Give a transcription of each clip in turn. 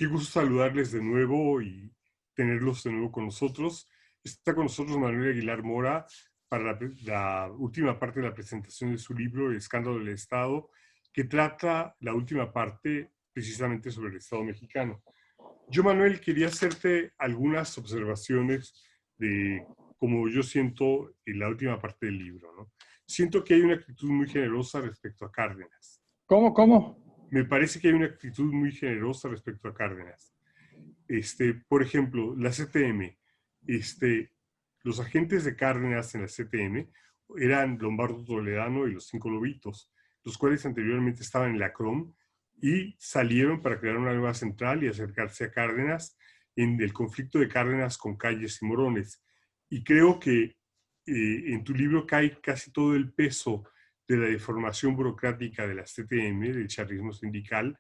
Qué gusto saludarles de nuevo y tenerlos de nuevo con nosotros. Está con nosotros Manuel Aguilar Mora para la última parte de la presentación de su libro, El escándalo del Estado, que trata la última parte precisamente sobre el Estado mexicano. Yo, Manuel, quería hacerte algunas observaciones de cómo yo siento en la última parte del libro, ¿no? Siento que hay una actitud muy generosa respecto a Cárdenas. ¿Cómo? Me parece que hay una actitud muy generosa respecto a Cárdenas. Por ejemplo, la CTM, los agentes de Cárdenas en la CTM eran Lombardo Toledano y los Cinco Lobitos, los cuales anteriormente estaban en la CROM y salieron para crear una nueva central y acercarse a Cárdenas en el conflicto de Cárdenas con Calles y Morones. Y creo que en tu libro cae casi todo el peso de la deformación burocrática de la CTM, del charrismo sindical,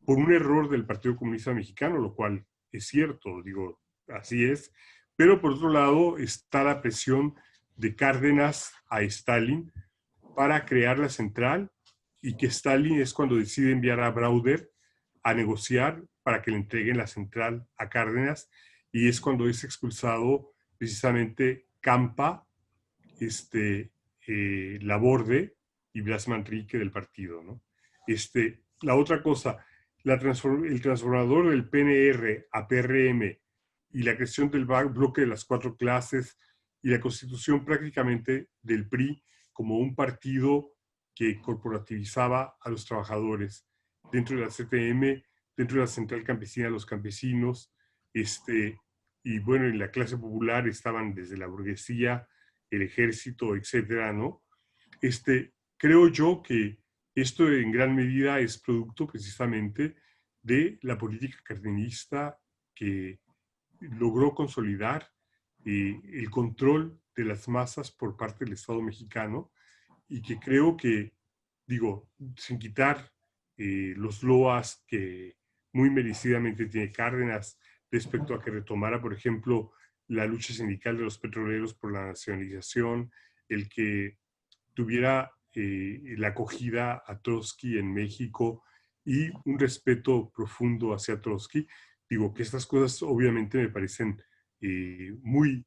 por un error del Partido Comunista Mexicano, lo cual es cierto, digo, así es. Pero por otro lado está la presión de Cárdenas a Stalin para crear la central y que Stalin es cuando decide enviar a Brauder a negociar para que le entreguen la central a Cárdenas y es cuando es expulsado precisamente Campa, Laborde y Blas Manrique del partido, ¿no? La otra cosa, el transformador del PNR a PRM y la creación del bloque de las cuatro clases y la constitución prácticamente del PRI como un partido que corporativizaba a los trabajadores dentro de la CTM, dentro de la Central Campesina de los Campesinos, y bueno, en la clase popular estaban desde la burguesía, el ejército, etcétera, ¿no? Creo yo que esto en gran medida es producto precisamente de la política cardenista que logró consolidar el control de las masas por parte del Estado mexicano y que creo que, digo, sin quitar los loas que muy merecidamente tiene Cárdenas respecto a que retomara, por ejemplo, la lucha sindical de los petroleros por la nacionalización, el que tuviera la acogida a Trotsky en México y un respeto profundo hacia Trotsky. Digo que estas cosas obviamente me parecen muy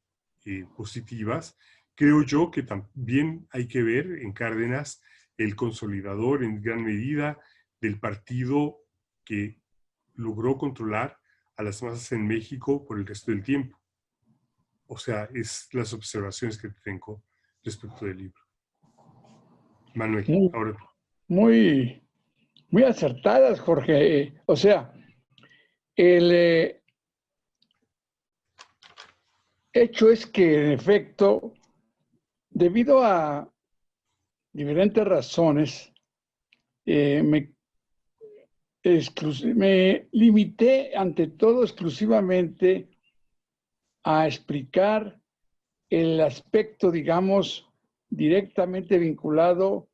positivas. Creo yo que también hay que ver en Cárdenas el consolidador en gran medida del partido que logró controlar a las masas en México por el resto del tiempo. O sea, es las observaciones que tengo respecto del libro. Manuel, ahora tú. Muy, muy acertadas, Jorge. O sea, el hecho es que, en efecto, debido a diferentes razones, me limité ante todo exclusivamente a explicar el aspecto, digamos, directamente vinculado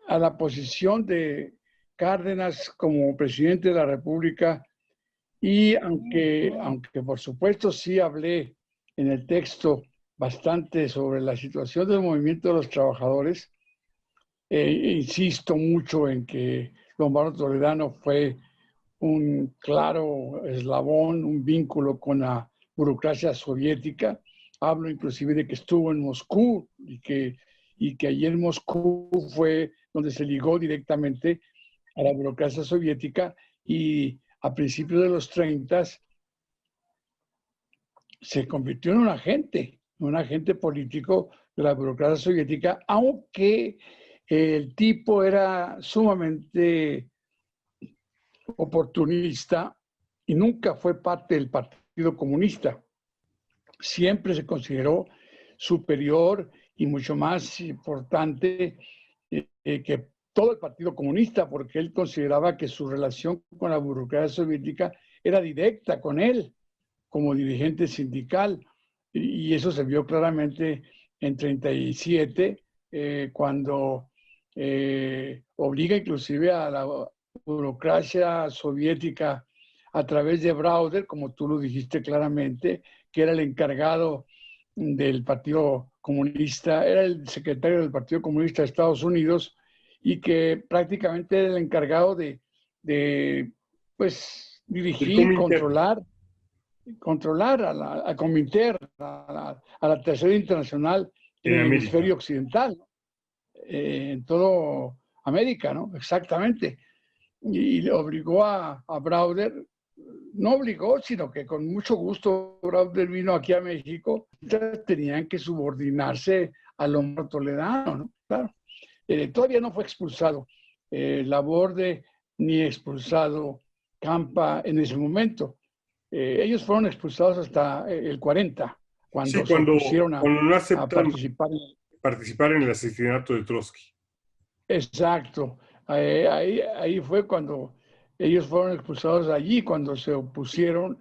a la posición de Cárdenas como presidente de la República. Y aunque por supuesto sí hablé en el texto bastante sobre la situación del movimiento de los trabajadores, insisto mucho en que Lombardo Toledano fue un claro eslabón, un vínculo con la burocracia soviética. Hablo inclusive de que estuvo en Moscú y que allí en Moscú fue donde se ligó directamente a la burocracia soviética y a principios de los 30 se convirtió en un agente político de la burocracia soviética, aunque el tipo era sumamente oportunista y nunca fue parte del Partido Comunista. Siempre se consideró superior y mucho más importante que todo el Partido Comunista, porque él consideraba que su relación con la burocracia soviética era directa con él como dirigente sindical. Y eso se vio claramente en 37, cuando obliga inclusive a la burocracia soviética a través de Brauder, como tú lo dijiste claramente, que era el encargado del Partido Comunista, era el secretario del Partido Comunista de Estados Unidos y que prácticamente era el encargado de pues, dirigir, controlar a Cominter, a la Tercera Internacional en el hemisferio occidental, ¿no? En todo América, ¿no? Exactamente. Y le obligó a Browder, no obligó, sino que con mucho gusto Browder vino aquí a México. Tenían que subordinarse a Lombardo Toledano, ¿no? Claro. Todavía no fue expulsado Laborde ni expulsado Campa en ese momento. Ellos fueron expulsados hasta el 40, cuando se pusieron cuando no aceptan a participar en el asesinato de Trotsky. Exacto. Ahí fue cuando ellos fueron expulsados allí, cuando se opusieron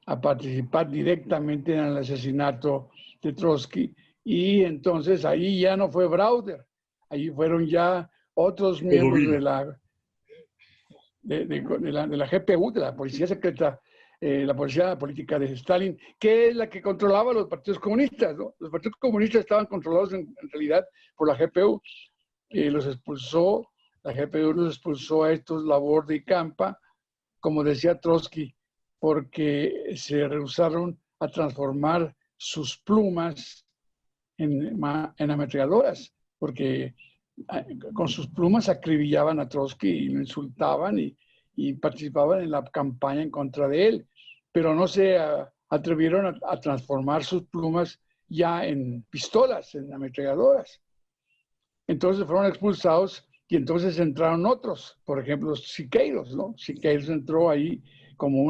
a participar directamente en el asesinato de Trotsky. Y entonces ahí ya no fue Browder, ahí fueron ya otros miembros de la GPU, de la Policía Secreta, la Policía Política de Stalin, que es la que controlaba los partidos comunistas, ¿no? Los partidos comunistas estaban controlados en realidad por la GPU. Los expulsó, la GPU los expulsó a estos Laborde y Campa, como decía Trotsky, porque se rehusaron a transformar sus plumas en ametralladoras, porque con sus plumas acribillaban a Trotsky y lo insultaban y participaban en la campaña en contra de él, pero no se atrevieron a transformar sus plumas ya en pistolas, en ametralladoras. Entonces fueron expulsados y entonces entraron otros, por ejemplo, Siqueiros, ¿no? Siqueiros entró ahí como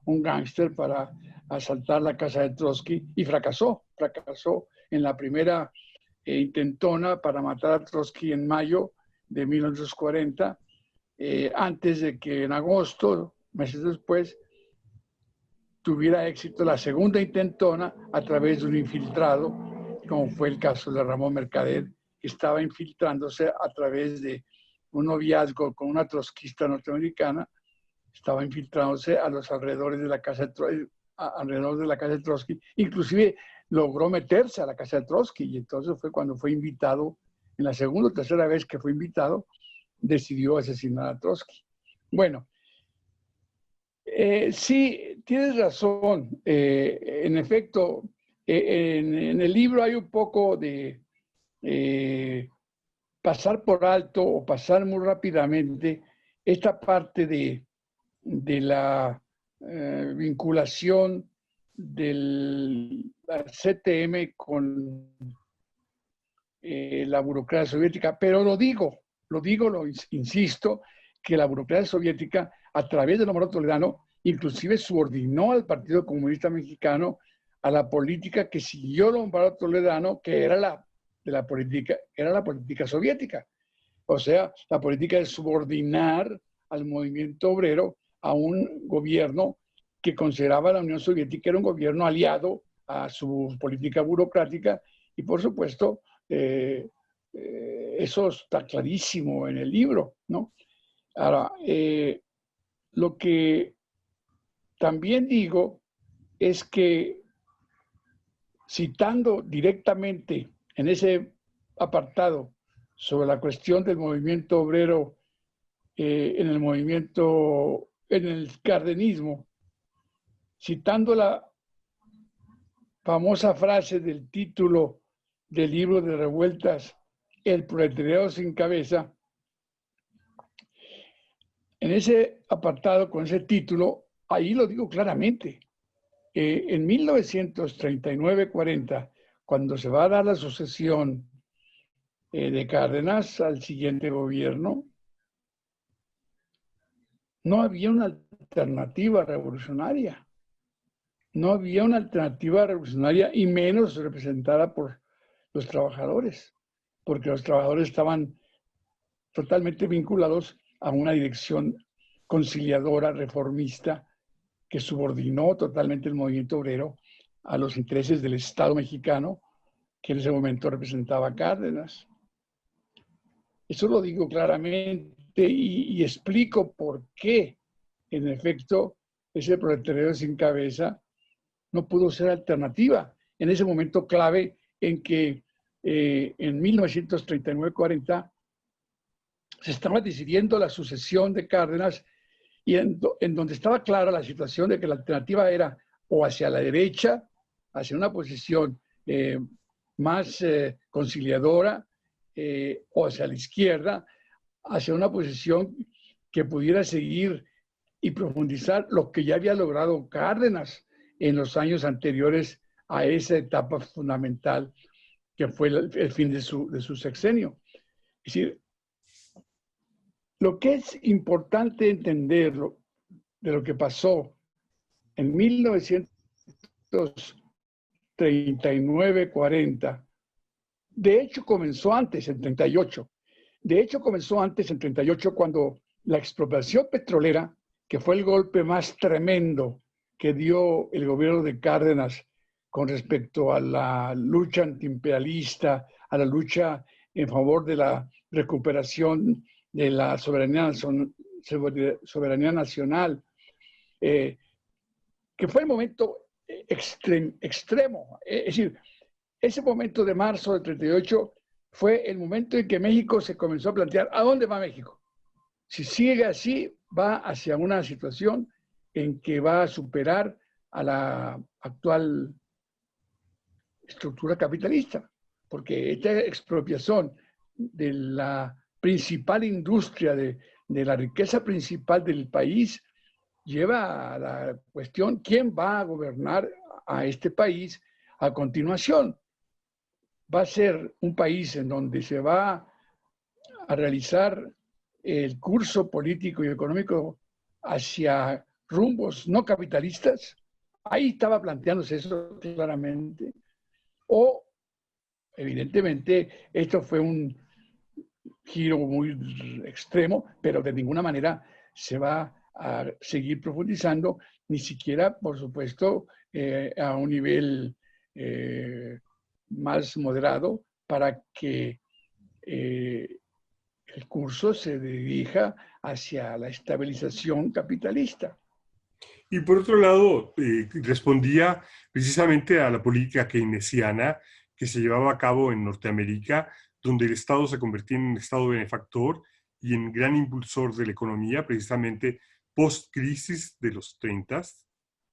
un gángster para asaltar la casa de Trotsky y fracasó en la primera intentona para matar a Trotsky en mayo de 1940, antes de que en agosto, meses después, tuviera éxito la segunda intentona a través de un infiltrado, como fue el caso de Ramón Mercader, que estaba infiltrándose a través de un noviazgo con una trotskista norteamericana, estaba infiltrándose a los alrededores de la casa de Trotsky, inclusive logró meterse a la casa de Trotsky, y entonces fue cuando fue invitado, en la segunda o tercera vez que fue invitado, decidió asesinar a Trotsky. Bueno, sí, tienes razón. En efecto, en el libro hay un poco de pasar por alto o pasar muy rápidamente esta parte de la vinculación del CTM con la burocracia soviética, pero lo insisto, que la burocracia soviética, a través de Lombardo Toledano, inclusive subordinó al Partido Comunista Mexicano a la política que siguió Lombardo Toledano, que era la política soviética. O sea, la política de subordinar al movimiento obrero a un gobierno que consideraba a la Unión Soviética era un gobierno aliado a su política burocrática, y por supuesto, eso está clarísimo en el libro, ¿no? Ahora, lo que también digo es que, citando directamente en ese apartado sobre la cuestión del movimiento obrero en el cardenismo, citando la famosa frase del título del libro de revueltas, El proletariado sin cabeza, en ese apartado, con ese título, ahí lo digo claramente. En 1939-40, cuando se va a dar la sucesión de Cárdenas al siguiente gobierno, no había una alternativa revolucionaria. No había una alternativa revolucionaria, y menos representada por los trabajadores, porque los trabajadores estaban totalmente vinculados a una dirección conciliadora, reformista, que subordinó totalmente el movimiento obrero a los intereses del Estado mexicano, que en ese momento representaba a Cárdenas. Eso lo digo claramente y explico por qué, en efecto, ese proletariado sin cabeza no pudo ser alternativa en ese momento clave en que en 1939-40 se estaba decidiendo la sucesión de Cárdenas, y en donde estaba clara la situación de que la alternativa era o hacia la derecha, hacia una posición más conciliadora, o hacia la izquierda, hacia una posición que pudiera seguir y profundizar lo que ya había logrado Cárdenas en los años anteriores a esa etapa fundamental que fue el fin de su sexenio. Es decir, lo que es importante entender de lo que pasó en 1939-40, de hecho comenzó antes, en 38. De hecho comenzó antes, en 38, cuando la expropiación petrolera, que fue el golpe más tremendo que dio el gobierno de Cárdenas con respecto a la lucha antiimperialista, a la lucha en favor de la recuperación de la soberanía nacional, que fue el momento extremo. Es decir, ese momento de marzo del 38 fue el momento en que México se comenzó a plantear, ¿a dónde va México? Si sigue así, va hacia una situación en que va a superar a la actual estructura capitalista, porque esta expropiación de la principal industria, de la riqueza principal del país, lleva a la cuestión, ¿quién va a gobernar a este país a continuación? Va a ser un país en donde se va a realizar el curso político y económico hacia rumbos no capitalistas. Ahí estaba planteándose eso claramente. O, evidentemente, esto fue un giro muy extremo, pero de ninguna manera se va a seguir profundizando, ni siquiera, por supuesto, a un nivel más moderado, para que el curso se dirija hacia la estabilización capitalista. Y por otro lado, respondía precisamente a la política keynesiana que se llevaba a cabo en Norteamérica, donde el Estado se convertía en un Estado benefactor y en gran impulsor de la economía, precisamente post-crisis de los 30,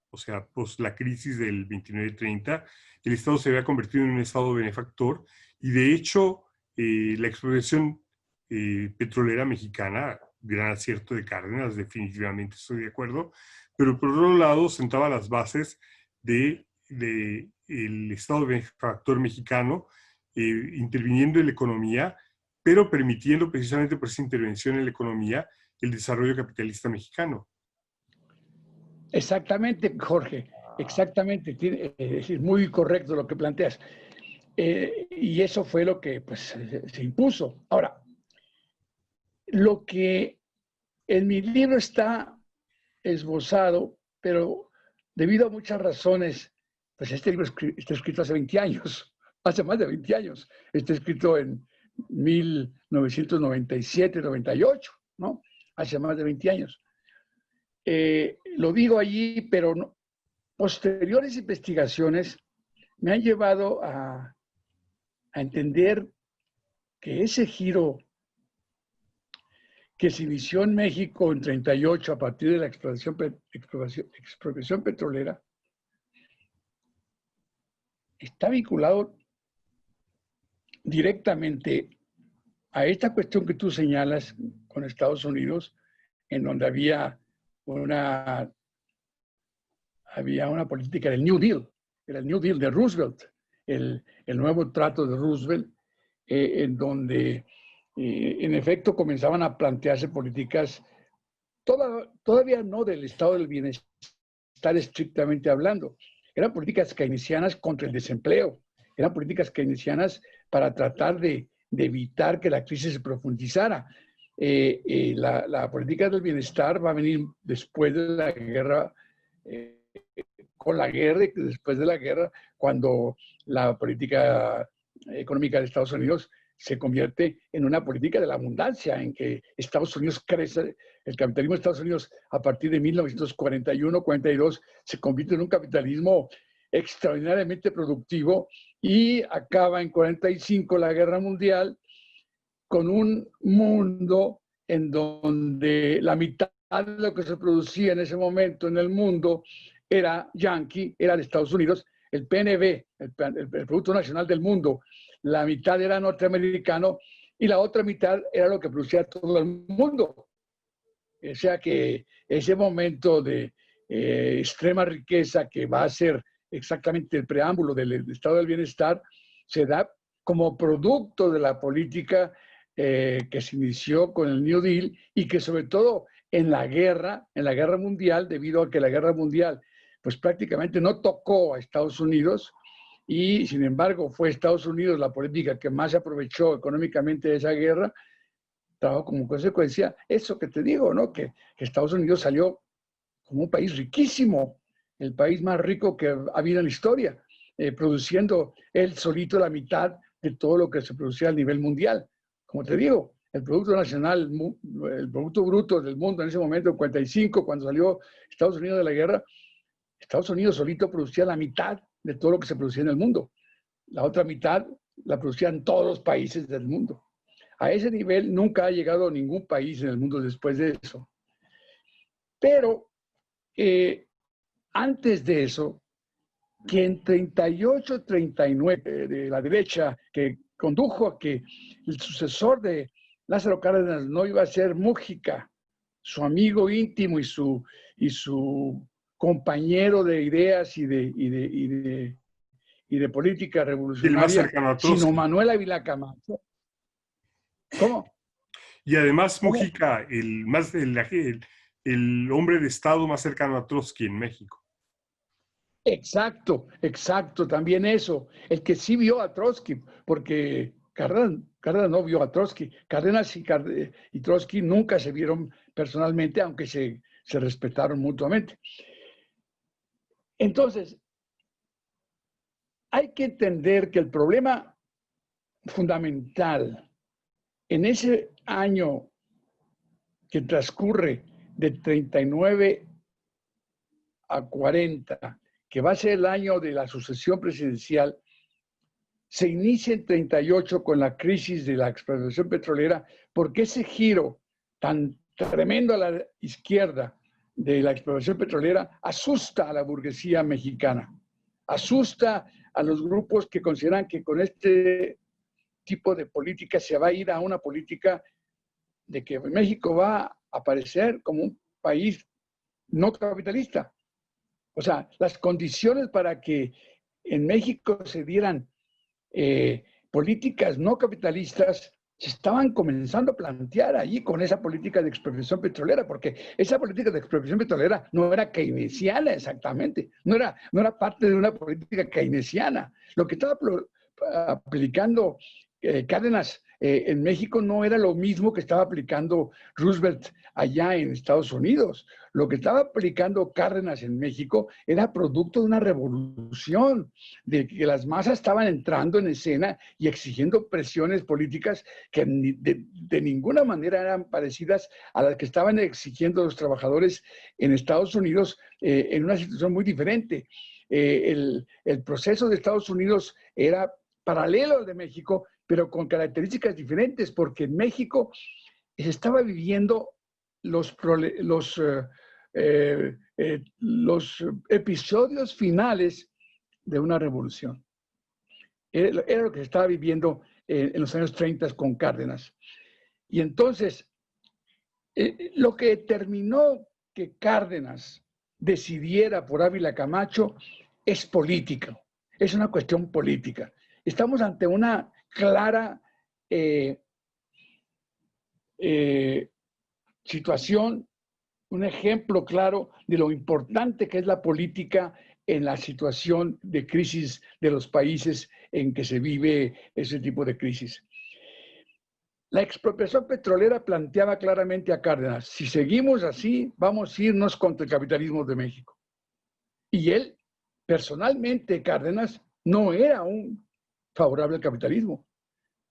o sea, post la crisis del 29-30, el Estado se había convertido en un Estado benefactor y de hecho la expropiación petrolera mexicana, gran acierto de Cárdenas, definitivamente estoy de acuerdo, pero por otro lado sentaba las bases del Estado benefactor mexicano, interviniendo en la economía, pero permitiendo precisamente por esa intervención en la economía el desarrollo capitalista mexicano. Exactamente, Jorge, exactamente. Es muy correcto lo que planteas. Y eso fue lo que pues, se impuso. Ahora, lo que en mi libro está esbozado, pero debido a muchas razones, pues este libro está escrito hace 20 años, hace más de 20 años. Está escrito en 1997, 98, ¿no? Hace más de 20 años. Lo digo allí, pero no, posteriores investigaciones me han llevado a entender que ese giro que se inició en México en 38 a partir de la expropiación petrolera está vinculado directamente a esta cuestión que tú señalas con Estados Unidos, en donde había una política del New Deal, era el New Deal de Roosevelt, el nuevo trato de Roosevelt, en donde en efecto comenzaban a plantearse políticas todavía no del estado del bienestar estrictamente hablando, eran políticas keynesianas contra el desempleo, eran políticas keynesianas para tratar de evitar que la crisis se profundizara. La política del bienestar va a venir después de la guerra, con la guerra y después de la guerra, cuando la política económica de Estados Unidos se convierte en una política de la abundancia, en que Estados Unidos crece, el capitalismo de Estados Unidos a partir de 1941-42 se convierte en un capitalismo extraordinariamente productivo y acaba en 45 la guerra mundial con un mundo en donde la mitad de lo que se producía en ese momento en el mundo era yanqui, era de Estados Unidos, el PNB, el Producto Nacional del Mundo, la mitad era norteamericano y la otra mitad era lo que producía todo el mundo. O sea que ese momento de extrema riqueza que va a ser exactamente el preámbulo del estado del bienestar se da como producto de la política que se inició con el New Deal y que sobre todo en la guerra mundial, debido a que la guerra mundial pues prácticamente no tocó a Estados Unidos y sin embargo fue Estados Unidos la política que más se aprovechó económicamente de esa guerra, trajo como consecuencia eso que te digo, ¿no? Que Estados Unidos salió como un país riquísimo, el país más rico que ha habido en la historia, produciendo él solito la mitad de todo lo que se producía a nivel mundial. Como te digo, el Producto Nacional, el Producto Bruto del mundo en ese momento, en 45, cuando salió Estados Unidos de la guerra, Estados Unidos solito producía la mitad de todo lo que se producía en el mundo. La otra mitad la producían todos los países del mundo. A ese nivel nunca ha llegado ningún país en el mundo después de eso. Pero antes de eso, que en 38, 39 de la derecha, que condujo a que el sucesor de Lázaro Cárdenas no iba a ser Mújica, su amigo íntimo y su compañero de ideas y de política El más revolucionaria, cercano a sino Trotsky. Manuel Ávila Camacho. ¿Cómo? Y además ¿Cómo? Mujica, el hombre de Estado más cercano a Trotsky en México. Exacto, exacto, también eso. El que sí vio a Trotsky, porque Cárdenas no vio a Trotsky. Cárdenas y Trotsky nunca se vieron personalmente, aunque se respetaron mutuamente. Entonces, hay que entender que el problema fundamental en ese año que transcurre de 39 a 40, que va a ser el año de la sucesión presidencial, se inicia en 38 con la crisis de la explotación petrolera, porque ese giro tan tremendo a la izquierda de la explotación petrolera asusta a la burguesía mexicana, asusta a los grupos que consideran que con este tipo de política se va a ir a una política de que México va a aparecer como un país no capitalista. O sea, las condiciones para que en México se dieran políticas no capitalistas se estaban comenzando a plantear allí con esa política de expropiación petrolera, porque esa política de expropiación petrolera no era keynesiana exactamente, no era parte de una política keynesiana. Lo que estaba aplicando Cárdenas en México no era lo mismo que estaba aplicando Roosevelt allá en Estados Unidos. Lo que estaba aplicando Cárdenas en México era producto de una revolución, de que las masas estaban entrando en escena y exigiendo presiones políticas que de ninguna manera eran parecidas a las que estaban exigiendo los trabajadores en Estados Unidos en una situación muy diferente. El proceso de Estados Unidos era paralelo al de México, pero con características diferentes, porque en México se estaba viviendo los episodios finales de una revolución. Era lo que se estaba viviendo en los años 30 con Cárdenas. Y entonces, lo que determinó que Cárdenas decidiera por Ávila Camacho es político, es una cuestión política. Estamos ante una clara situación, un ejemplo claro de lo importante que es la política en la situación de crisis de los países en que se vive ese tipo de crisis. La expropiación petrolera planteaba claramente a Cárdenas, si seguimos así, vamos a irnos contra el capitalismo de México. Y él, personalmente, Cárdenas, no era un favorable al capitalismo.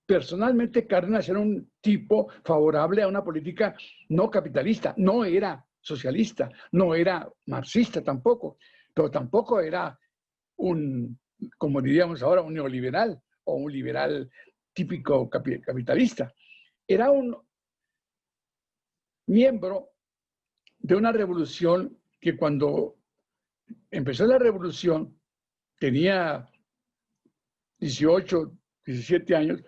Personalmente, Cárdenas era un tipo favorable a una política no capitalista, no era socialista, no era marxista tampoco, pero tampoco era un, como diríamos ahora, un neoliberal o un liberal típico capitalista. Era un miembro de una revolución que cuando empezó la revolución tenía 18, 17 años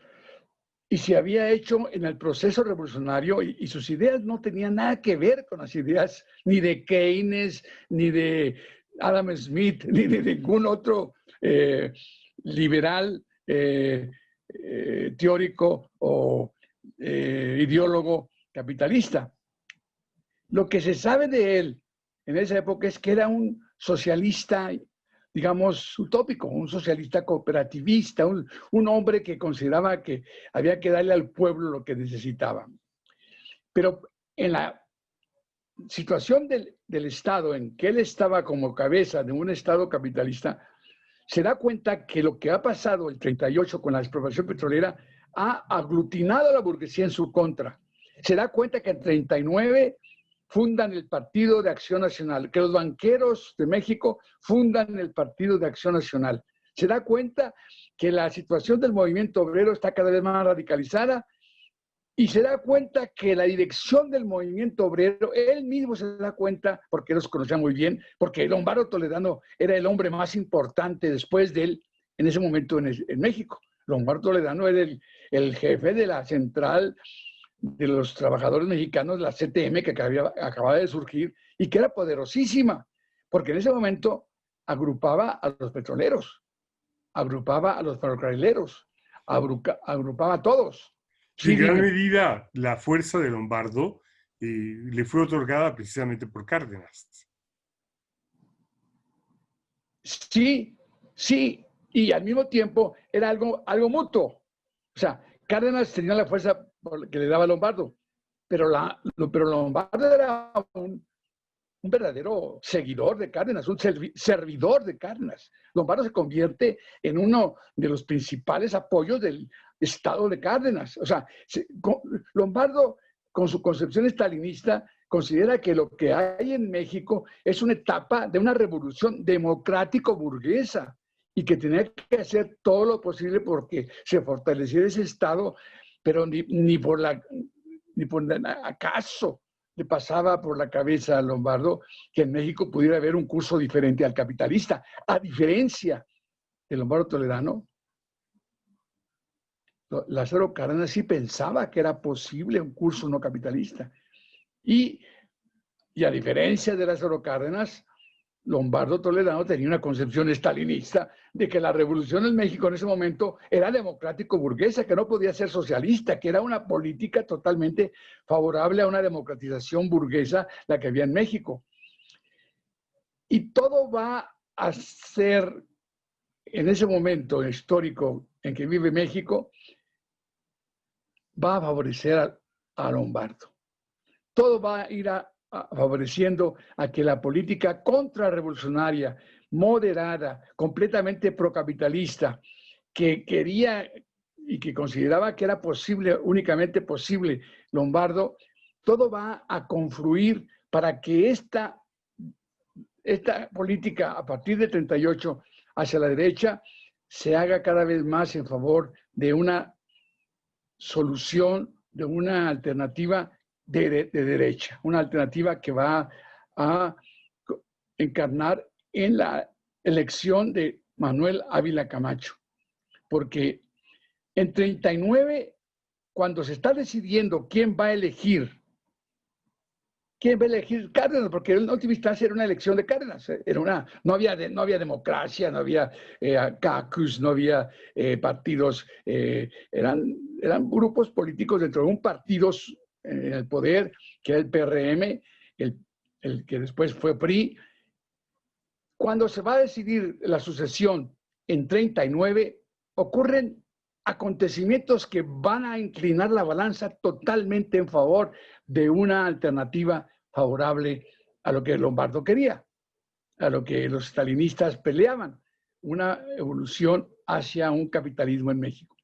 y se había hecho en el proceso revolucionario y sus ideas no tenían nada que ver con las ideas ni de Keynes, ni de Adam Smith, ni de ningún otro liberal teórico o ideólogo capitalista. Lo que se sabe de él en esa época es que era un socialista, digamos, utópico, un socialista cooperativista, un hombre que consideraba que había que darle al pueblo lo que necesitaba. Pero en la situación del Estado, en que él estaba como cabeza de un Estado capitalista, se da cuenta que lo que ha pasado el 38 con la expropiación petrolera ha aglutinado a la burguesía en su contra. Se da cuenta que en 39 fundan el Partido de Acción Nacional, que los banqueros de México fundan el Partido de Acción Nacional. Se da cuenta que la situación del movimiento obrero está cada vez más radicalizada y se da cuenta que la dirección del movimiento obrero, él mismo se da cuenta, porque los conocía muy bien, porque Lombardo Toledano era el hombre más importante después de él en ese momento en México. Lombardo Toledano era el jefe de la central de los trabajadores mexicanos, la CTM, que acababa de surgir y que era poderosísima, porque en ese momento agrupaba a los petroleros, agrupaba a los ferrocarrileros, agrupaba a todos. Sí, en gran medida, la fuerza de Lombardo le fue otorgada precisamente por Cárdenas. Sí, sí, y al mismo tiempo era algo mutuo. O sea, Cárdenas tenía la fuerza que le daba Lombardo, pero Lombardo era un verdadero seguidor de Cárdenas, un servidor de Cárdenas. Lombardo se convierte en uno de los principales apoyos del Estado de Cárdenas. O sea, Lombardo, con su concepción estalinista, considera que lo que hay en México es una etapa de una revolución democrático-burguesa y que tenía que hacer todo lo posible porque se fortaleciera ese Estado, pero ni por acaso le pasaba por la cabeza a Lombardo que en México pudiera haber un curso diferente al capitalista. A diferencia de Lombardo Toledano, Lázaro Cárdenas sí pensaba que era posible un curso no capitalista. Y a diferencia de Lázaro Cárdenas, Lombardo Toledano tenía una concepción estalinista de que la revolución en México en ese momento era democrático-burguesa, que no podía ser socialista, que era una política totalmente favorable a una democratización burguesa, la que había en México. Y todo va a ser, en ese momento histórico en que vive México, va a favorecer a Lombardo. Todo va a ir favoreciendo a que la política contrarrevolucionaria, moderada, completamente procapitalista, que quería y que consideraba que era posible, únicamente posible, Lombardo, todo va a confluir para que esta política a partir de 38 hacia la derecha se haga cada vez más en favor de una solución, de una alternativa de derecha, una alternativa que va a encarnar en la elección de Manuel Ávila Camacho. Porque en 39, cuando se está decidiendo quién va a elegir Cárdenas, porque en última instancia era una elección de Cárdenas, no había democracia, no había caucus, no había partidos, eran grupos políticos dentro de un partido en el poder, que era el PRM, el que después fue PRI. Cuando se va a decidir la sucesión en 39, ocurren acontecimientos que van a inclinar la balanza totalmente en favor de una alternativa favorable a lo que Lombardo quería, a lo que los stalinistas peleaban, una evolución hacia un capitalismo en México.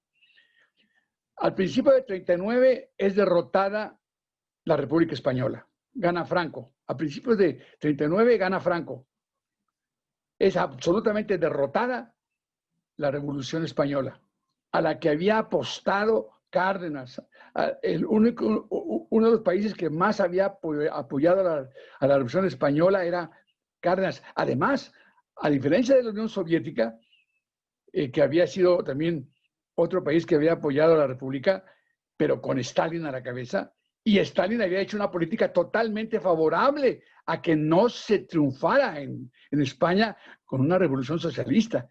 Al principio de 39 es derrotada la República Española, gana Franco. A principios de 39 gana Franco. Es absolutamente derrotada la Revolución Española, a la que había apostado Cárdenas, uno de los países que más había apoyado a la Revolución Española era Cárdenas. Además, a diferencia de la Unión Soviética, que había sido también otro país que había apoyado a la República, pero con Stalin a la cabeza, y Stalin había hecho una política totalmente favorable a que no se triunfara en España con una revolución socialista.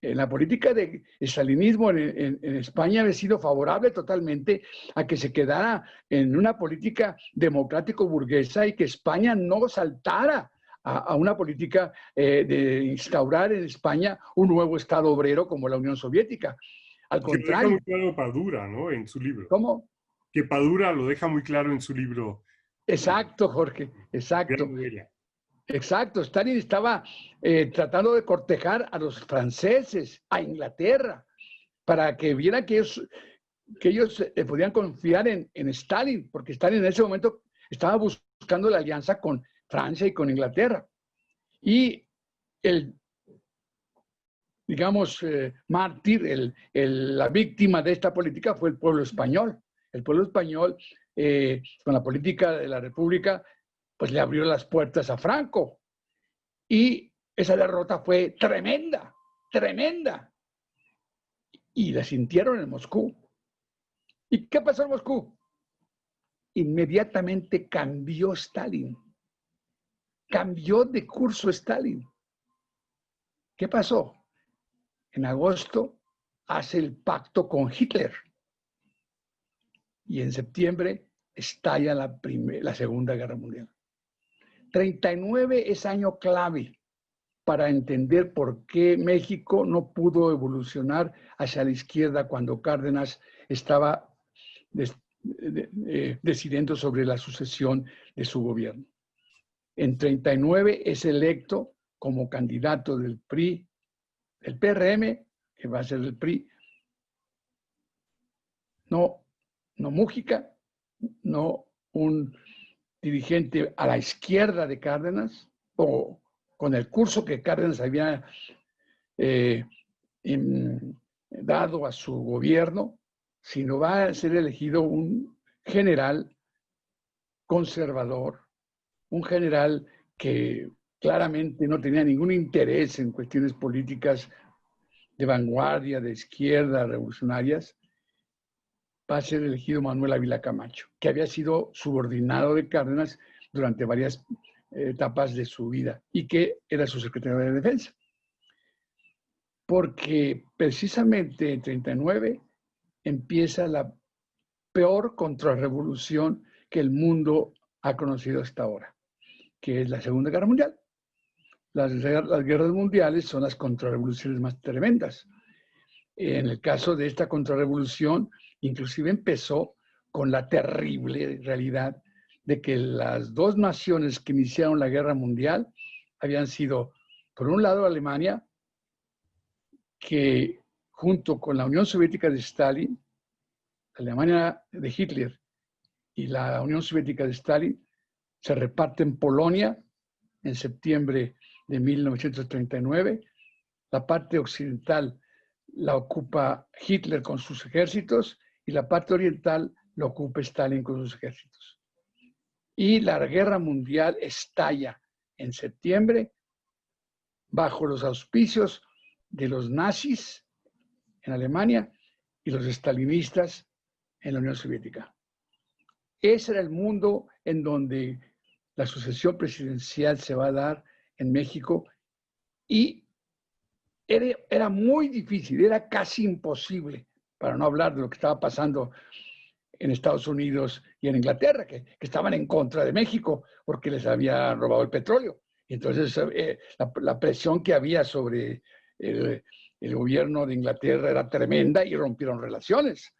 La política de stalinismo en España había sido favorable totalmente a que se quedara en una política democrático-burguesa y que España no saltara a una política de instaurar en España un nuevo Estado obrero como la Unión Soviética. Al contrario. Lo deja muy claro Padura, ¿no? En su libro. ¿Cómo? Que Padura lo deja muy claro en su libro. Exacto, Jorge, exacto. Exacto, Stalin estaba tratando de cortejar a los franceses, a Inglaterra, para que vieran que ellos podían confiar en Stalin, porque Stalin en ese momento estaba buscando la alianza con Francia y con Inglaterra. Y digamos, mártir, la víctima de esta política fue el pueblo español. El pueblo español, con la política de la República, pues le abrió las puertas a Franco. Y esa derrota fue tremenda, tremenda. Y la sintieron en Moscú. ¿Y qué pasó en Moscú? Inmediatamente cambió Stalin. Cambió de curso Stalin. ¿Qué pasó? En agosto hace el pacto con Hitler. Y en septiembre estalla la Segunda Guerra Mundial. 39 es año clave para entender por qué México no pudo evolucionar hacia la izquierda cuando Cárdenas estaba decidiendo sobre la sucesión de su gobierno. En 39 es electo como candidato del PRI, del PRM, que va a ser el PRI, no Mújica, no un dirigente a la izquierda de Cárdenas, o con el curso que Cárdenas había dado a su gobierno, sino va a ser elegido un general conservador, un general que claramente no tenía ningún interés en cuestiones políticas de vanguardia, de izquierda, revolucionarias. Va a ser elegido Manuel Ávila Camacho, que había sido subordinado de Cárdenas durante varias etapas de su vida y que era su secretario de Defensa. Porque precisamente en 39 empieza la peor contrarrevolución que el mundo ha conocido hasta ahora, que es la Segunda Guerra Mundial. Las guerras mundiales son las contrarrevoluciones más tremendas. En el caso de esta contrarrevolución, inclusive empezó con la terrible realidad de que las dos naciones que iniciaron la guerra mundial habían sido, por un lado, Alemania, que junto con la Unión Soviética de Stalin, Alemania de Hitler y la Unión Soviética de Stalin, se reparten Polonia en septiembre de 1939. La parte occidental la ocupa Hitler con sus ejércitos y la parte oriental la ocupa Stalin con sus ejércitos. Y la guerra mundial estalla en septiembre bajo los auspicios de los nazis en Alemania y los stalinistas en la Unión Soviética. Ese era el mundo en donde la sucesión presidencial se va a dar en México y era muy difícil, era casi imposible, para no hablar de lo que estaba pasando en Estados Unidos y en Inglaterra, que estaban en contra de México porque les había robado el petróleo. Entonces, la presión que había sobre el gobierno de Inglaterra era tremenda y rompieron relaciones.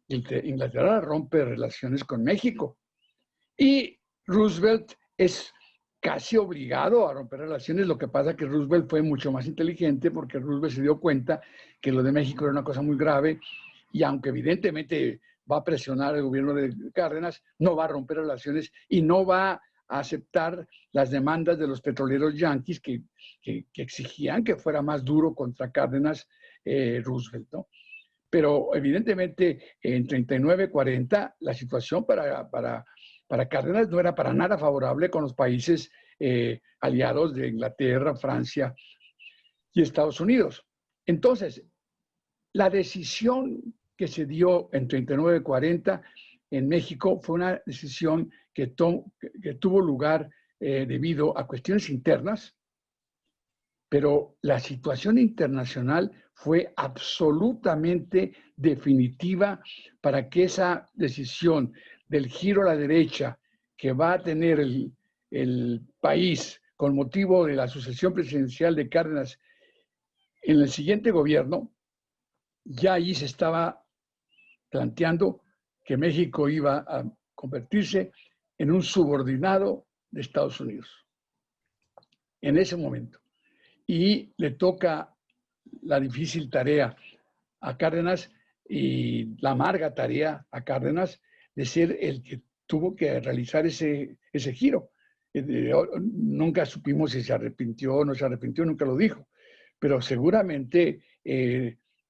Inglaterra rompe relaciones con México. Y Roosevelt es casi obligado a romper relaciones. Lo que pasa es que Roosevelt fue mucho más inteligente porque Roosevelt se dio cuenta que lo de México era una cosa muy grave y aunque evidentemente va a presionar al gobierno de Cárdenas, no va a romper relaciones y no va a aceptar las demandas de los petroleros yanquis que exigían que fuera más duro contra Cárdenas Roosevelt, ¿no? Pero evidentemente en 39-40 la situación para Cárdenas no era para nada favorable con los países aliados de Inglaterra, Francia y Estados Unidos. Entonces, la decisión que se dio en 39-40 en México fue una decisión que tuvo lugar debido a cuestiones internas, pero la situación internacional fue absolutamente definitiva para que esa decisión del giro a la derecha que va a tener el país con motivo de la sucesión presidencial de Cárdenas en el siguiente gobierno, ya ahí se estaba planteando que México iba a convertirse en un subordinado de Estados Unidos en ese momento. Y le toca la difícil tarea a Cárdenas y la amarga tarea a Cárdenas de ser el que tuvo que realizar ese giro. Nunca supimos si se arrepintió o no se arrepintió, nunca lo dijo, pero seguramente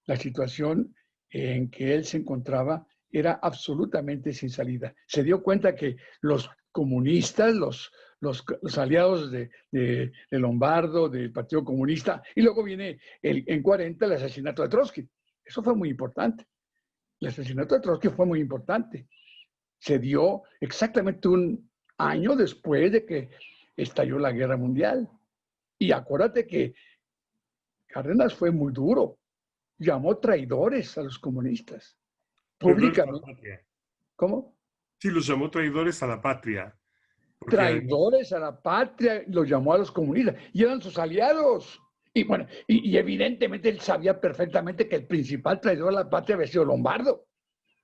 la situación en que él se encontraba era absolutamente sin salida. Se dio cuenta que los comunistas, los aliados de Lombardo, del Partido Comunista, y luego viene en 40 el asesinato de Trotsky. Eso fue muy importante. El asesinato de Trotsky fue muy importante. Se dio exactamente un año después de que estalló la Guerra Mundial. Y acuérdate que Cárdenas fue muy duro. Llamó traidores a los comunistas. Públicamente. ¿Cómo? Sí, los llamó traidores a la patria. Traidores a la patria, los llamó a los comunistas. Y eran sus aliados. Y bueno, y evidentemente él sabía perfectamente que el principal traidor a la patria había sido Lombardo.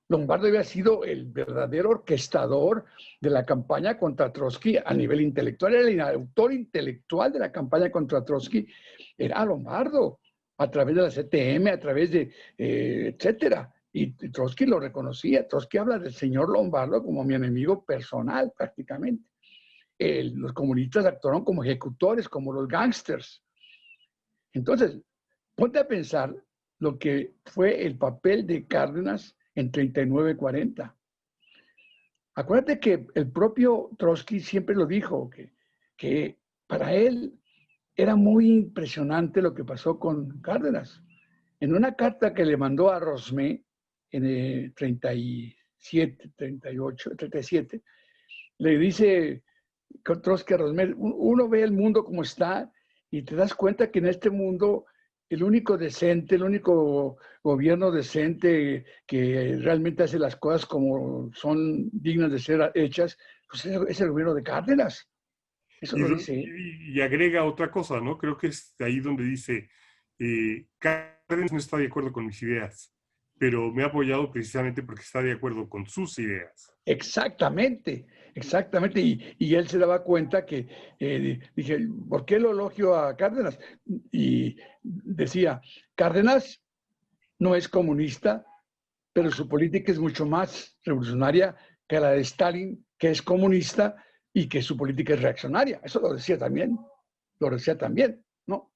Lombardo había sido el verdadero orquestador de la campaña contra Trotsky a nivel intelectual. Era el autor intelectual de la campaña contra Trotsky. Era Lombardo, a través de la CTM, a través de, etcétera. Y Trotsky lo reconocía. Trotsky habla del señor Lombardo como mi enemigo personal, prácticamente. Los comunistas actuaron como ejecutores, como los gángsters. Entonces, ponte a pensar lo que fue el papel de Cárdenas en 39-40. Acuérdate que el propio Trotsky siempre lo dijo, que para él era muy impresionante lo que pasó con Cárdenas. En una carta que le mandó a Rosmé en el 37, 38, 37, le dice Trotsky a Rosmé, uno ve el mundo como está y te das cuenta que en este mundo el único decente, el único gobierno decente que realmente hace las cosas como son dignas de ser hechas, pues es el gobierno de Cárdenas. Eso lo dice. Y agrega otra cosa, ¿no? Creo que es ahí donde dice, Cárdenas no está de acuerdo con mis ideas, pero me ha apoyado precisamente porque está de acuerdo con sus ideas. Exactamente, exactamente. Y él se daba cuenta que, dije, ¿por qué lo elogio a Cárdenas? Y decía, Cárdenas no es comunista, pero su política es mucho más revolucionaria que la de Stalin, que es comunista y que su política es reaccionaria. Eso lo decía también, ¿no?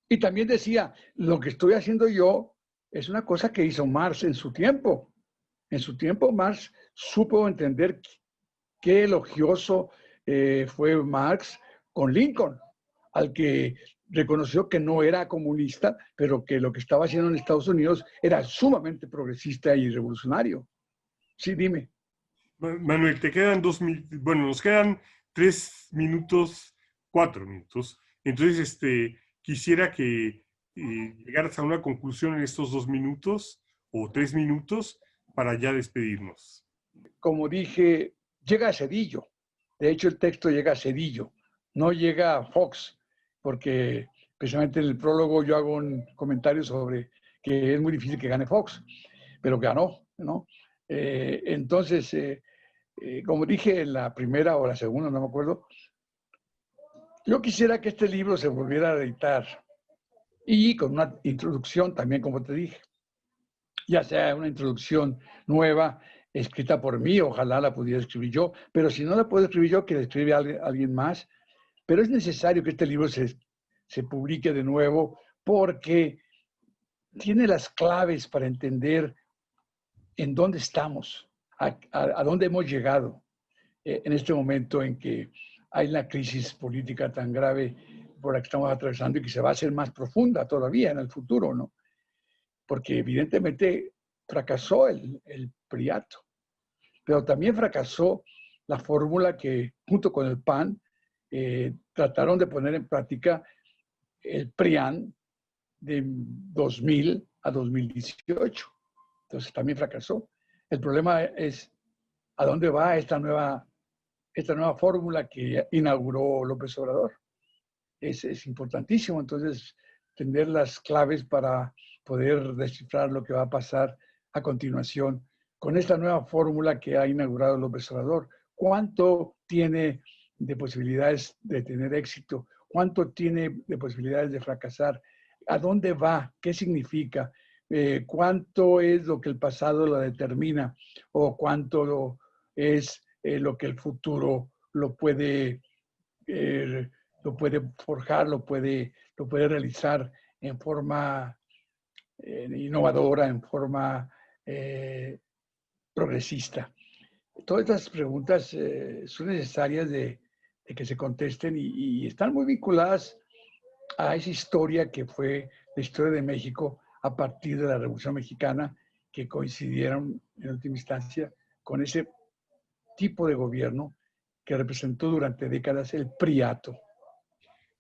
Y también decía, lo que estoy haciendo yo es una cosa que hizo Marx en su tiempo. En su tiempo, Marx supo entender qué elogioso fue Marx con Lincoln, al que reconoció que no era comunista, pero que lo que estaba haciendo en Estados Unidos era sumamente progresista y revolucionario. Sí, dime. Manuel, te quedan bueno, nos quedan 3 minutos, 4 minutos. Entonces, quisiera que llegaras a una conclusión en estos 2 minutos o 3 minutos para ya despedirnos. Como dije, llega a Cedillo. De hecho, el texto llega a Cedillo, no llega a Fox, porque precisamente en el prólogo yo hago un comentario sobre que es muy difícil que gane Fox, pero ganó, ¿no? Entonces, como dije en la primera o la segunda, no me acuerdo, yo quisiera que este libro se volviera a editar y con una introducción también, como te dije, ya sea una introducción nueva, escrita por mí, ojalá la pudiera escribir yo, pero si no la puedo escribir yo, que la escribe alguien más. Pero es necesario que este libro se publique de nuevo porque tiene las claves para entender en dónde estamos, a dónde hemos llegado en este momento en que hay una crisis política tan grave por la que estamos atravesando y que se va a hacer más profunda todavía en el futuro, ¿no? Porque evidentemente fracasó el PRIATO, pero también fracasó la fórmula que junto con el PAN trataron de poner en práctica el PRIAN de 2000 a 2018. Entonces también fracasó. El problema es a dónde va esta nueva fórmula que inauguró López Obrador. Es importantísimo, entonces, tener las claves para poder descifrar lo que va a pasar a continuación con esta nueva fórmula que ha inaugurado López Obrador. ¿Cuánto tiene de posibilidades de tener éxito? ¿Cuánto tiene de posibilidades de fracasar? ¿A dónde va? ¿Qué significa? ¿Cuánto es lo que el pasado lo determina? ¿O cuánto es lo que el futuro lo puede forjar, lo puede realizar en forma innovadora, en forma progresista? Todas estas preguntas son necesarias de que se contesten y están muy vinculadas a esa historia que fue la historia de México a partir de la Revolución Mexicana, que coincidieron en última instancia con ese tipo de gobierno que representó durante décadas el PRIATO.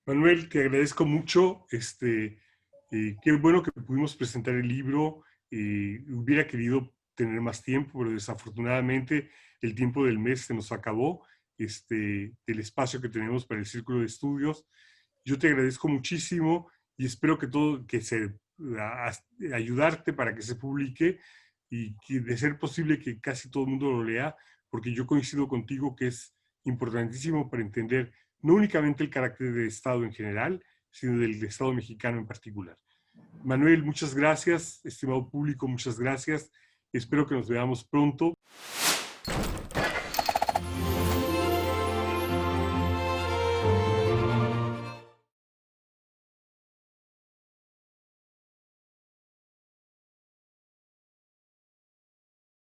Manuel, te agradezco mucho. Qué bueno que pudimos presentar el libro. Hubiera querido tener más tiempo, pero desafortunadamente el tiempo del mes se nos acabó, del espacio que tenemos para el Círculo de Estudios. Yo te agradezco muchísimo y espero ayudarte para que se publique y que, de ser posible, que casi todo el mundo lo lea, porque yo coincido contigo que es importantísimo para entender no únicamente el carácter del Estado en general, sino del Estado mexicano en particular. Manuel, muchas gracias. Estimado público, muchas gracias. Espero que nos veamos pronto.